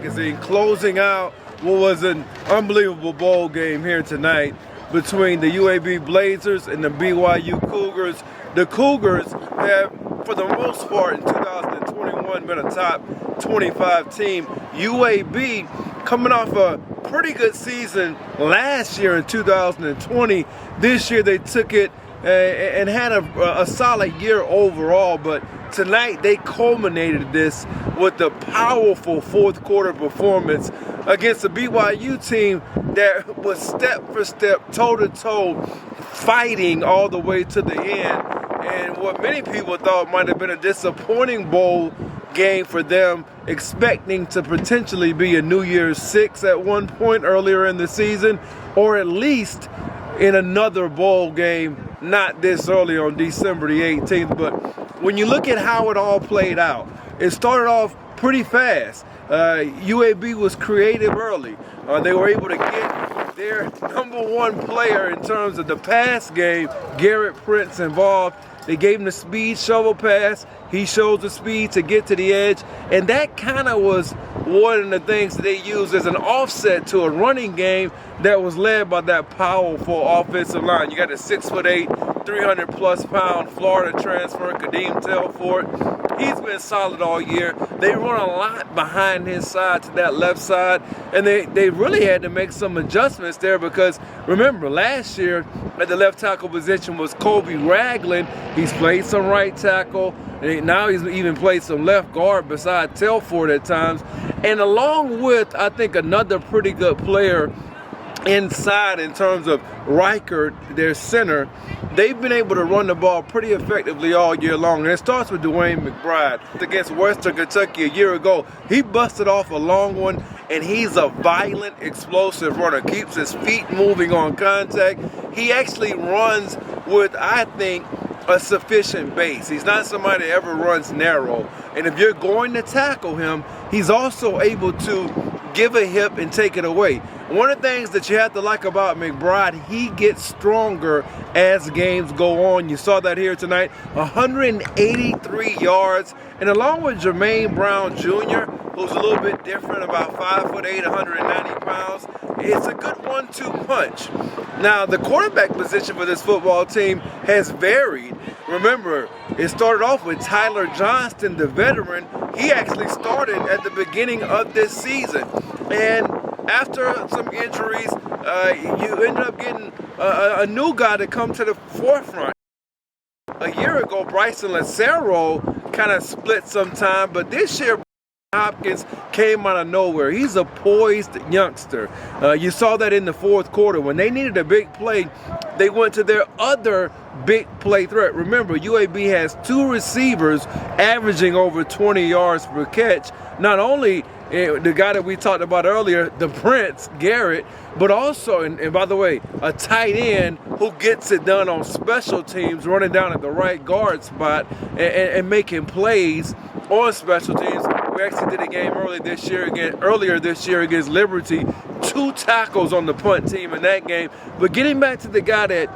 magazine, closing out what was an unbelievable bowl game here tonight between the UAB Blazers and the BYU Cougars. The Cougars have, for the most part, in 2021 been a top 25 team. UAB coming off a pretty good season last year in 2020. This year they took it and had a solid year overall, but tonight they culminated this with the powerful fourth quarter performance against a BYU team that was step for step, toe to toe, fighting all the way to the end. And what many people thought might have been a disappointing bowl game for them, expecting to potentially be a New Year's Six at one point earlier in the season, or at least in another bowl game, not this early on December the 18th. But when you look at how it all played out, it started off pretty fast. UAB was creative early. They were able to get their number one player in terms of the pass game, Garrett Prince, involved. They gave him the speed shovel pass. He shows the speed to get to the edge. And that kind of was one of the things that they used as an offset to a running game that was led by that powerful offensive line. You got a 6'8", 300-plus-pound Florida transfer, Kadeem Telfort. He's been solid all year. They run a lot behind his side to that left side, and they really had to make some adjustments there because, remember, last year at the left tackle position was Kobe Ragland. He's played some right tackle, and now he's even played some left guard beside Telfort at times. And along with, I think, another pretty good player inside in terms of Riker, their center, they've been able to run the ball pretty effectively all year long. And it starts with Dwayne Mcbride against Western Kentucky a year ago. He busted off a long one, and he's a violent, explosive runner. Keeps his feet moving on contact. He actually runs with, I think, a sufficient base. He's not somebody that ever runs narrow. And if you're going to tackle him, he's also able to give a hip and take it away. One of the things that you have to like about Mcbride, he gets stronger as games go on. You saw that here tonight, 183 yards. And along with Jermaine Brown Jr., who's a little bit different, about 5'8", 190 pounds, it's a good 1-2 punch. Now, the quarterback position for this football team has varied. Remember, it started off with Tyler Johnston, the veteran. He actually started at the beginning of this season. And after some injuries, you ended up getting a new guy to come to the forefront. A year ago, Bryson Lacero kind of split some time, but this year, Hopkins came out of nowhere. He's a poised youngster. You saw that in the fourth quarter. When they needed a big play, they went to their other big play threat. Remember, UAB has two receivers averaging over 20 yards per catch. Not only the guy that we talked about earlier, the Prince, Garrett, but also, and by the way, a tight end who gets it done on special teams, running down at the right guard spot and making plays on special teams. We actually did a game earlier this year against Liberty. 2 tackles on the punt team in that game. But getting back to the guy that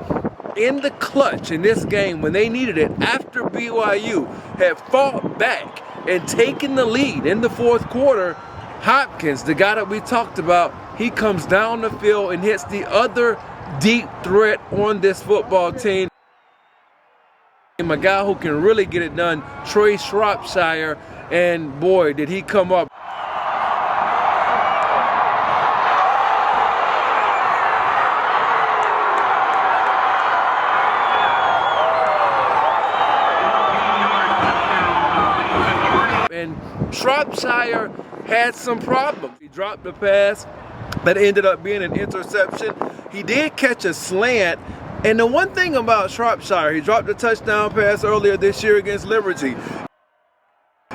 in the clutch in this game when they needed it, after BYU had fought back and taken the lead in the fourth quarter, Hopkins, the guy that we talked about, he comes down the field and hits the other deep threat on this football team. A guy who can really get it done, Trey Shropshire, and boy, did he come up. And Shropshire had some problems. He dropped the pass that ended up being an interception. He did catch a slant. And the one thing about Shropshire, he dropped a touchdown pass earlier this year against Liberty.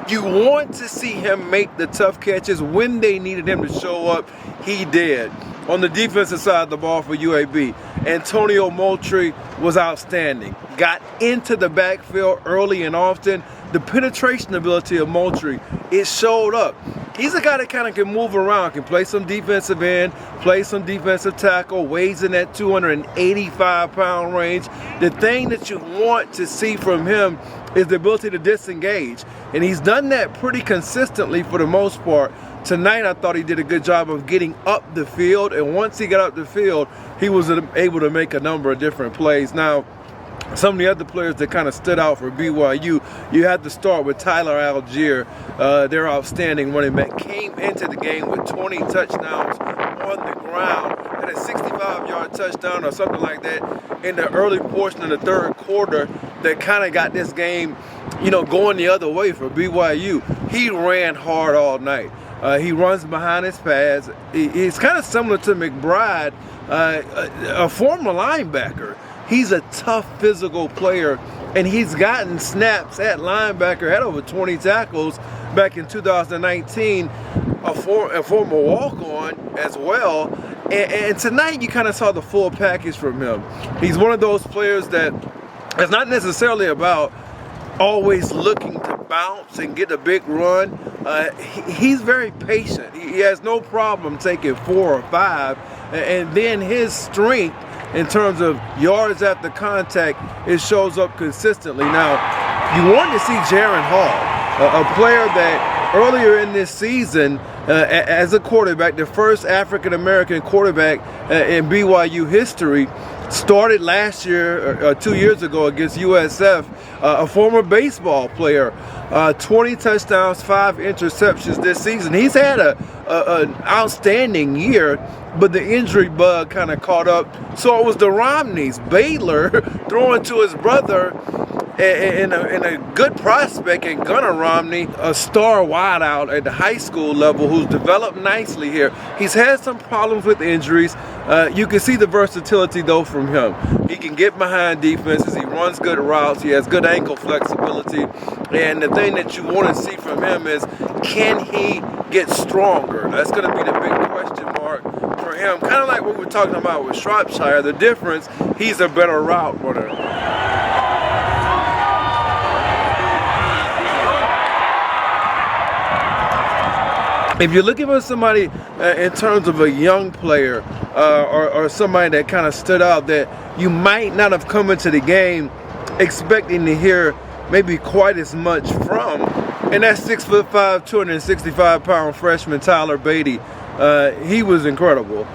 You want to see him make the tough catches when they needed him to show up. He did. On the defensive side of the ball for UAB, Antonio Moultrie was outstanding. Got into the backfield early and often. The penetration ability of Moultrie, it showed up. he's a guy that kind of can move around, can play some defensive end, play some defensive tackle, weighs in that 285-pound range. The thing that you want to see from him is the ability to disengage. And he's done that pretty consistently for the most part. Tonight, I thought he did a good job of getting up the field. And once he got up the field, he was able to make a number of different plays. Now, some of the other players that kind of stood out for BYU, you have to start with Tyler Algiere, their outstanding running back. Came into the game with 20 touchdowns on the ground, had a 65-yard touchdown or something like that in the early portion of the third quarter that kind of got this game, going the other way for BYU. He ran hard all night. He runs behind his pads. He's kind of similar to Mcbride, a former linebacker. He's a tough physical player, and he's gotten snaps at linebacker, had over 20 tackles back in 2019, a former walk-on as well. And tonight you kind of saw the full package from him. He's one of those players that it's not necessarily about always looking to bounce and get a big run. He's very patient. He has no problem taking 4 or 5, and then his strength in terms of yards after contact, it shows up consistently. Now, you want to see Jaren Hall, a player that earlier in this season, as a quarterback, the first African-American quarterback in BYU history, started last year, 2 years ago against USF, a former baseball player, 20 touchdowns, 5 interceptions this season. He's had an outstanding year, but the injury bug kind of caught up. So it was the Romneys, Baylor, throwing to his brother, and a good prospect in Gunnar Romney, a star wideout at the high school level who's developed nicely here. He's had some problems with injuries. You can see the versatility, though, from him. He can get behind defenses. He runs good routes. He has good ankle flexibility. And the thing that you want to see from him is, can he get stronger? That's going to be the big question mark for him. Kind of like what we're talking about with Shropshire. The difference, he's a better route runner. If you're looking for somebody in terms of a young player or somebody that kind of stood out that you might not have come into the game expecting to hear maybe quite as much from, and that's 6'5", 265-pound freshman Tyler Beatty. He was incredible.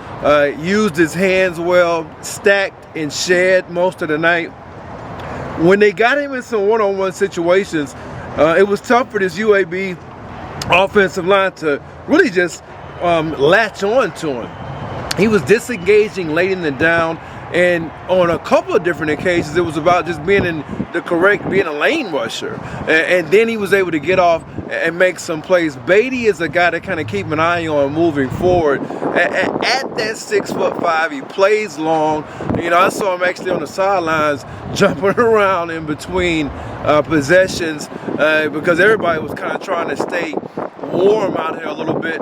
Used his hands well, stacked and shed most of the night. When they got him in some one-on-one situations, it was tough for this UAB offensive line to really just latch on to him. He was disengaging late in the down, and on a couple of different occasions it was about just being being a lane rusher, and then he was able to get off and make some plays. Beatty is a guy to kind of keep an eye on moving forward. At that 6'5", he plays long. I saw him actually on the sidelines jumping around in between possessions because everybody was kind of trying to stay warm out here a little bit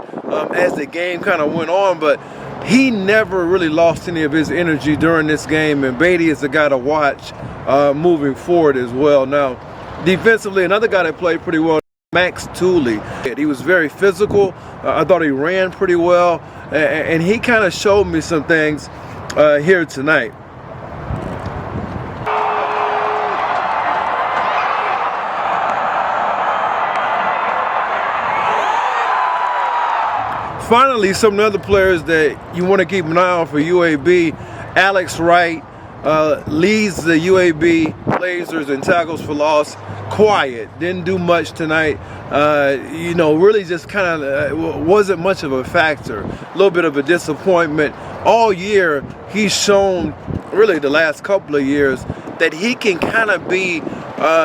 as the game kind of went on, but he never really lost any of his energy during this game, and Beatty is the guy to watch moving forward as well. Now, defensively, another guy that played pretty well, Thule. He was very physical. I thought he ran pretty well, and he kind of showed me some things here tonight. Finally, some of the other players that you want to keep an eye on for UAB, Alex Wright leads the UAB Blazers in tackles for loss. Quiet, didn't do much tonight. Really just kind of wasn't much of a factor. A little bit of a disappointment. All year, he's shown, really the last couple of years, that he can kind of be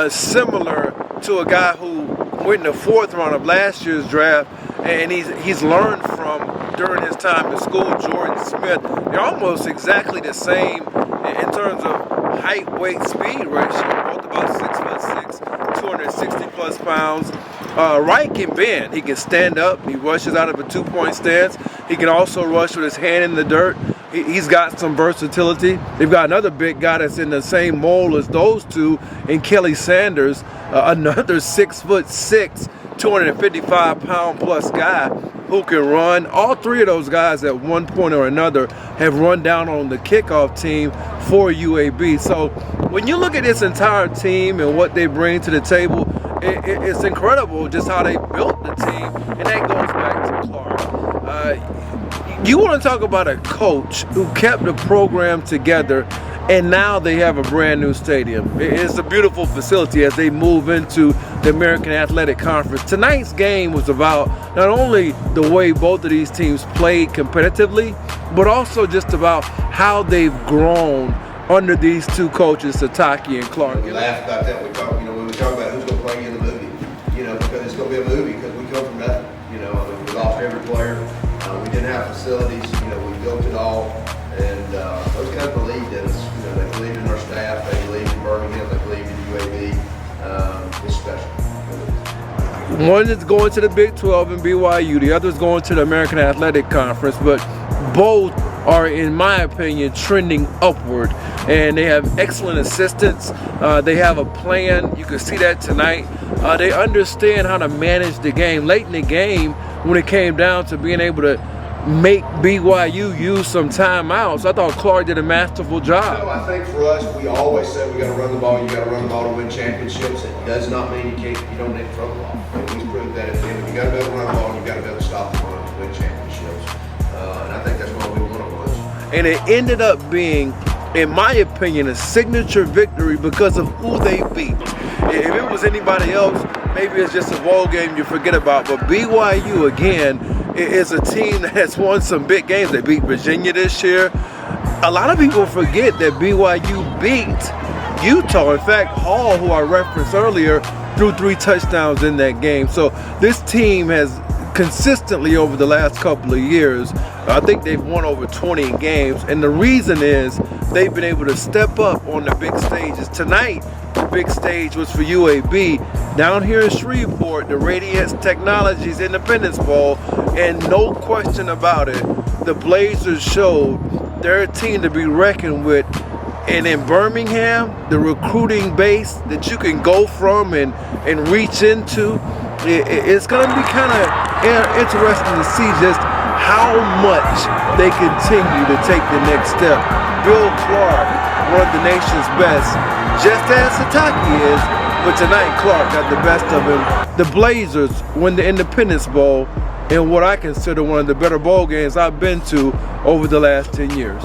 similar to a guy who went in the 4th round of last year's draft, and he's learned from during his time in school, Jordan Smith. They're almost exactly the same in terms of height, weight, speed ratio, both about 6'6", 260 plus pounds. Wright can bend. He can stand up. He rushes out of a 2-point stance. He can also rush with his hand in the dirt. He's got some versatility. They've got another big guy that's in the same mold as those two in Kelly Sanders, another 6'6", 255-pound plus guy who can run. All three of those guys at one point or another have run down on the kickoff team for UAB. So when you look at this entire team and what they bring to the table, it's incredible just how they built the team, and that goes back to Clark. You want to talk about a coach who kept the program together, and now they have a brand new stadium. It's a beautiful facility as they move into the American Athletic Conference. Tonight's game was about not only the way both of these teams played competitively, but also just about how they've grown under these two coaches, Sataki and Clark. We laugh about that. We talk, when we talk about who's going to play in the movie, because it's going to be a movie because we come from nothing. We lost every player. We didn't have facilities. We built it all, and those guys believed in us. They believed in our staff. They believed in Birmingham. They believed in UAB. It's special. One is going to the Big 12 and BYU. The other is going to the American Athletic Conference. But both are, in my opinion, trending upward. And they have excellent assistants. They have a plan. You can see that tonight. They understand how to manage the game. Late in the game, when it came down to being able to make BYU use some timeouts, I thought Clark did a masterful job. I think for us, we always said we got to run the ball. You got to run the ball to win championships. It does not mean you don't need to throw the ball. And we proved that at the end. You got to be able to run the ball. You got to be able to stop the run to win championships. And I think that's what we won it was. And it ended up being, in my opinion, a signature victory because of who they beat. If it was anybody else, maybe it's just a bowl game you forget about. But BYU, again, is a team that has won some big games. They beat Virginia this year. A lot of people forget that BYU beat Utah. In fact, Hall, who I referenced earlier, threw 3 touchdowns in that game. So this team has consistently over the last couple of years, I think they've won over 20 games. And the reason is they've been able to step up on the big stages. Tonight, the big stage was for UAB. Down here in Shreveport, the Radiance Technologies Independence Bowl, and no question about it, the Blazers showed they're a team to be reckoned with. And in Birmingham, the recruiting base that you can go from and reach into, it's going to be kind of interesting to see just how much they continue to take the next step. Bill Clark, one of the nation's best, just as Sataki is, but tonight Clark got the best of him. The Blazers win the Independence Bowl in what I consider one of the better bowl games I've been to over the last 10 years.